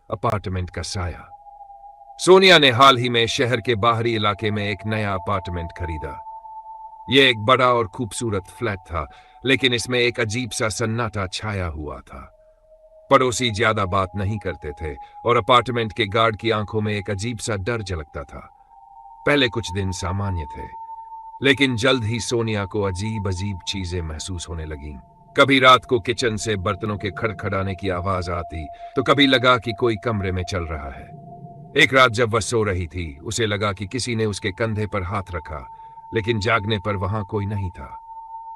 Apartment का साया। सोनिया ने हाल ही में शहर के बाहरी इलाके में एक नया अपार्टमेंट खरीदा। यह एक बड़ा और खूबसूरत फ्लैट था, लेकिन इसमें एक अजीब सा सन्नाटा छाया हुआ था। पड़ोसी ज्यादा बात नहीं करते थे और अपार्टमेंट के गार्ड की आंखों में एक अजीब सा डर झलकता था। पहले कुछ दिन सामान्य थे, लेकिन जल्द ही सोनिया को अजीब अजीब चीजें महसूस होने लगीं। कभी रात को किचन से बर्तनों के खड़खड़ाने की आवाज आती, तो कभी लगा कि कोई कमरे में चल रहा है। एक रात जब वह सो रही थी, उसे लगा कि किसी ने उसके कंधे पर हाथ रखा, लेकिन जागने पर वहां कोई नहीं था।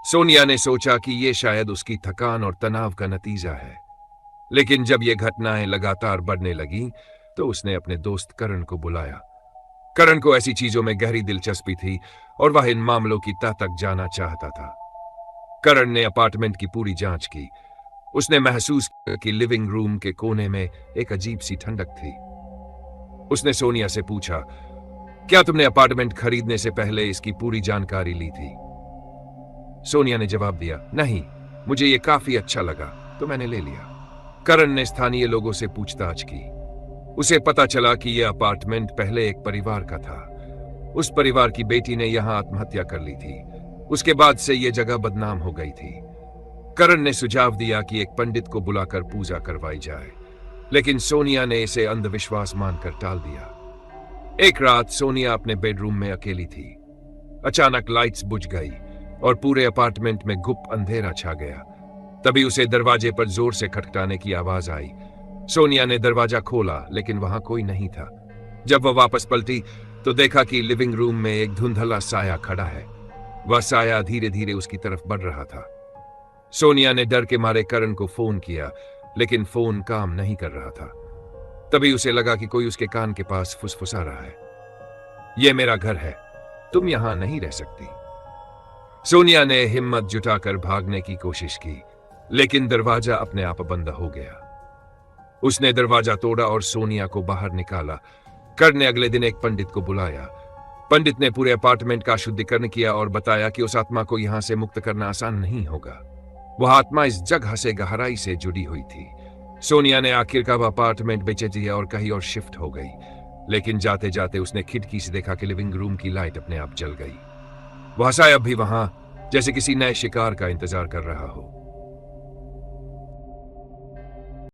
सोनिया ने सोचा कि यह शायद उसकी थकान और तनाव का नतीजा है, लेकिन जब ये घटनाएं लगातार बढ़ने लगीं, तो उसने अपने दोस्त करण को बुलाया। करण को ऐसी चीजों में गहरी दिलचस्पी थी और वह इन मामलों की तह तक जाना चाहता था। करण ने अपार्टमेंट की पूरी जांच की। उसने महसूस किया कि लिविंग रूम के कोने में एक अजीब सी ठंडक थी। उसने सोनिया से पूछा, क्या तुमने अपार्टमेंट खरीदने से पहले इसकी पूरी जानकारी ली थी? सोनिया ने जवाब दिया, नहीं, मुझे यह काफी अच्छा लगा तो मैंने ले लिया। करण ने स्थानीय लोगों से पूछताछ की। उसे पता चला कि यह अपार्टमेंट पहले एक परिवार का था। उस परिवार की बेटी ने यहां आत्महत्या कर ली थी। उसके बाद से यह जगह बदनाम हो गई थी। करण ने सुझाव दिया कि एक पंडित को बुलाकर पूजा करवाई जाए, लेकिन सोनिया ने इसे अंधविश्वास मानकर टाल दिया। एक रात सोनिया अपने बेडरूम में अकेली थी। अचानक लाइट्स बुझ गई और पूरे अपार्टमेंट में गुप्त अंधेरा छा गया। तभी उसे दरवाजे पर जोर से खटखटाने की आवाज आई। सोनिया ने दरवाजा खोला, लेकिन वहां कोई नहीं था। जब वह वापस पलटी तो देखा कि लिविंग रूम में एक धुंधला साया खड़ा है। वह साया धीरे धीरे उसकी तरफ बढ़ रहा था। सोनिया ने डर के मारे करण को फोन किया, लेकिन फोन काम नहीं कर रहा था। तभी उसे लगा कि कोई उसके कान के पास फुसफुसा रहा है, यह मेरा घर है, तुम यहां नहीं रह सकती। सोनिया ने हिम्मत जुटाकर भागने की कोशिश की, लेकिन दरवाजा अपने आप बंद हो गया। उसने दरवाजा तोड़ा और सोनिया को बाहर निकाला। करण ने अगले दिन एक पंडित को बुलाया। पंडित ने पूरे अपार्टमेंट का शुद्धिकरण किया और बताया कि उस आत्मा को यहां से मुक्त करना आसान नहीं होगा। वह आत्मा इस जगह से गहराई से जुड़ी हुई थी। सोनिया ने आखिरकार वह अपार्टमेंट बेच दिया और कहीं और शिफ्ट हो गई, लेकिन जाते जाते उसने खिड़की से देखा कि लिविंग रूम की लाइट अपने आप जल गई। वह शायद भी वहां जैसे किसी नए शिकार का इंतजार कर रहा हो।